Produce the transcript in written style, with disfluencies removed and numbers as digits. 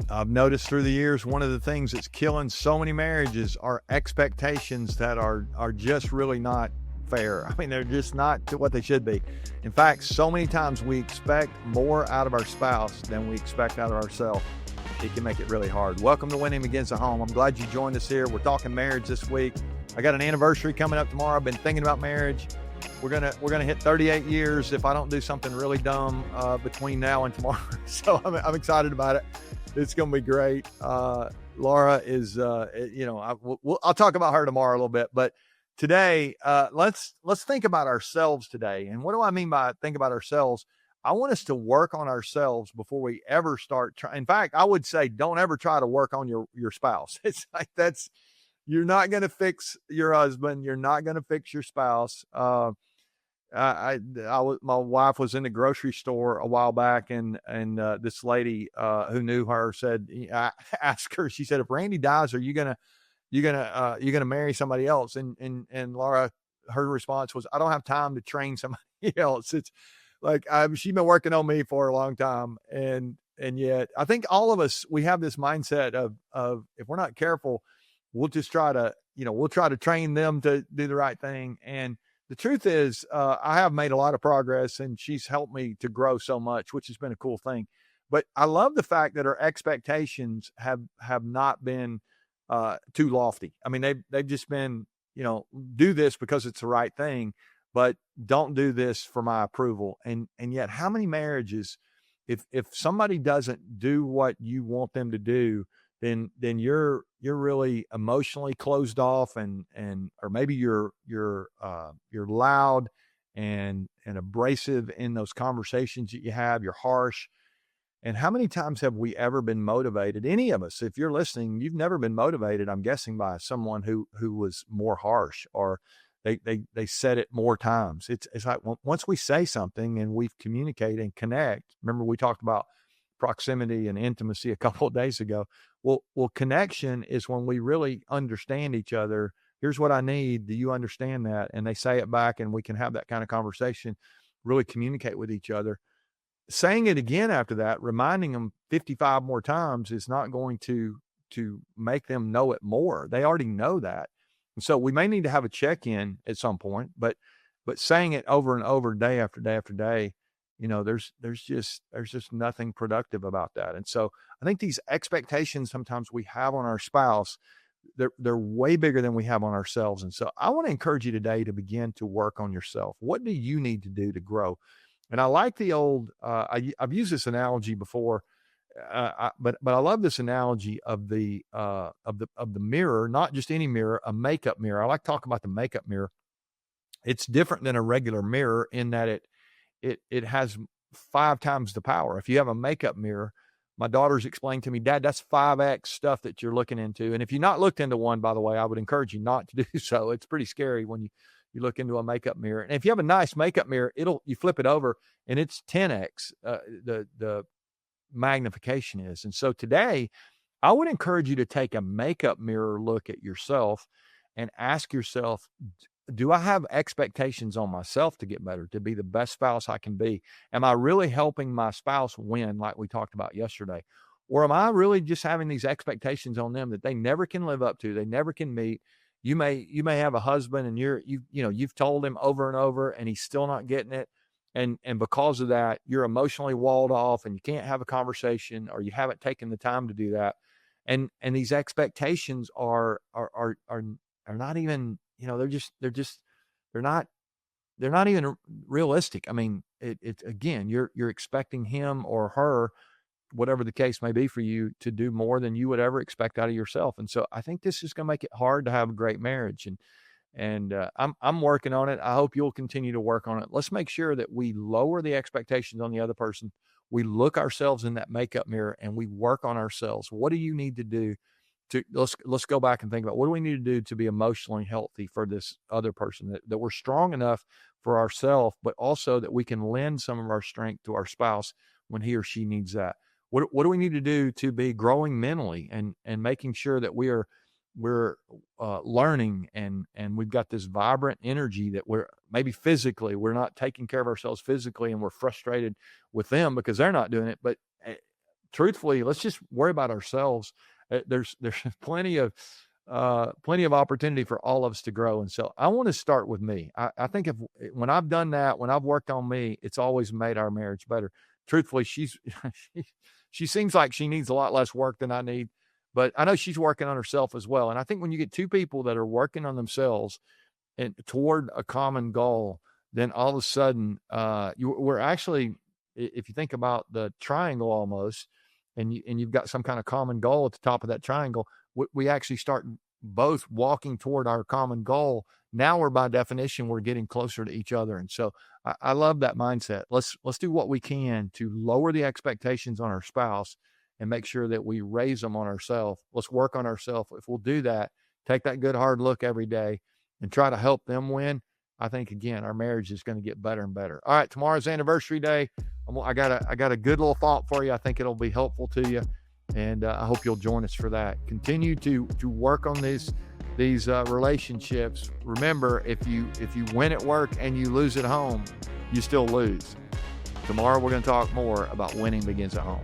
I've noticed through the years, one of the things that's killing so many marriages are expectations that are just really not fair. I mean, they're just not to what they should be. In fact, so many times we expect more out of our spouse than we expect out of ourselves. It can make it really hard. Welcome to Winning Begins at Home. I'm glad you joined us here. We're talking marriage this week. I got an anniversary coming up tomorrow. I've been thinking about marriage. We're gonna hit 38 years if I don't do something really dumb between now and tomorrow. So I'm excited about it. It's going to be great. Laura is, I'll talk about her tomorrow a little bit, but today, let's think about ourselves today. And what do I mean by think about ourselves? I want us to work on ourselves before we ever start trying. In fact, I would say, don't ever try to work on your spouse. It's like, you're not going to fix your husband. You're not going to fix your spouse. My wife was in the grocery store a while back, and this lady who knew her said, I asked her, she said, if Randy dies, are you gonna marry somebody else? And Laura, her response was, I don't have time to train somebody else. It's like, she's been working on me for a long time, and yet I think all of us, we have this mindset of if we're not careful, we'll just try to train them to do the right thing. And the truth is, I have made a lot of progress, and she's helped me to grow so much, which has been a cool thing. But I love the fact that her expectations have not been too lofty. I mean, they've just been, do this because it's the right thing, but don't do this for my approval. And yet, how many marriages, if somebody doesn't do what you want them to do, then you're really emotionally closed off, or maybe you're loud and abrasive in those conversations that you have. You're harsh. And how many times have we ever been motivated? Any of us, if you're listening, you've never been motivated, I'm guessing, by someone who was more harsh, or they said it more times. It's like, once we say something and we've communicated and connect, remember we talked about proximity and intimacy a couple of days ago. Well, connection is when we really understand each other. Here's what I need. Do you understand that? And they say it back, and we can have that kind of conversation, really communicate with each other. Saying it again after that, reminding them 55 more times, is not going to make them know it more. They already know that. And so we may need to have a check-in at some point, but saying it over and over, day after day after day, there's just nothing productive about that. And so I think these expectations sometimes we have on our spouse, they're way bigger than we have on ourselves. And so I want to encourage you today to begin to work on yourself. What do you need to do to grow? And I like the old, I've used this analogy before, but I love this analogy of the mirror, not just any mirror, a makeup mirror. I like to talk about the makeup mirror. It's different than a regular mirror in that it has 5 times the power. If you have a makeup mirror, my daughter's explained to me, Dad, that's 5x stuff that you're looking into. And if you've not looked into one, by the way, I would encourage you not to do so. It's pretty scary when you look into a makeup mirror. And if you have a nice makeup mirror, you flip it over and it's 10x the magnification is. And so today, I would encourage you to take a makeup mirror look at yourself and ask yourself, do I have expectations on myself to get better, to be the best spouse I can be? Am I really helping my spouse win, like we talked about yesterday? Or am I really just having these expectations on them that they never can live up to, they never can meet? You may have a husband, and you've told him over and over, and he's still not getting it. And because of that, you're emotionally walled off, and you can't have a conversation, or you haven't taken the time to do that. And these expectations are not even, they're not even realistic. I mean, it's again, you're expecting him or her, whatever the case may be for you, to do more than you would ever expect out of yourself. And so I think this is going to make it hard to have a great marriage. And I'm working on it. I hope you'll continue to work on it. Let's make sure that we lower the expectations on the other person. We look ourselves in that makeup mirror and we work on ourselves. What do you need to do let's go back and think about, what do we need to do to be emotionally healthy for this other person, that we're strong enough for ourselves, but also that we can lend some of our strength to our spouse when he or she needs that. What do we need to do to be growing mentally and making sure that we're learning and we've got this vibrant energy, that we're maybe physically, we're not taking care of ourselves physically, and we're frustrated with them because they're not doing it, but truthfully, let's just worry about ourselves. There's plenty of opportunity for all of us to grow. And so I want to start with me. I think when I've done that, when I've worked on me, it's always made our marriage better. Truthfully, she seems like she needs a lot less work than I need, but I know she's working on herself as well. And I think when you get two people that are working on themselves and toward a common goal, then all of a sudden, we're actually, if you think about the triangle almost, and you've got some kind of common goal at the top of that triangle, we actually start both walking toward our common goal. Now we're, by definition, we're getting closer to each other. And so I love that mindset. Let's do what we can to lower the expectations on our spouse and make sure that we raise them on ourselves. Let's work on ourselves. If we'll do that, take that good hard look every day and try to help them win, I think, again, our marriage is going to get better and better. All right, tomorrow's anniversary day. I got a good little thought for you. I think it'll be helpful to you, and I hope you'll join us for that. Continue to work on these relationships. Remember, if you win at work and you lose at home, you still lose. Tomorrow we're going to talk more about winning begins at home.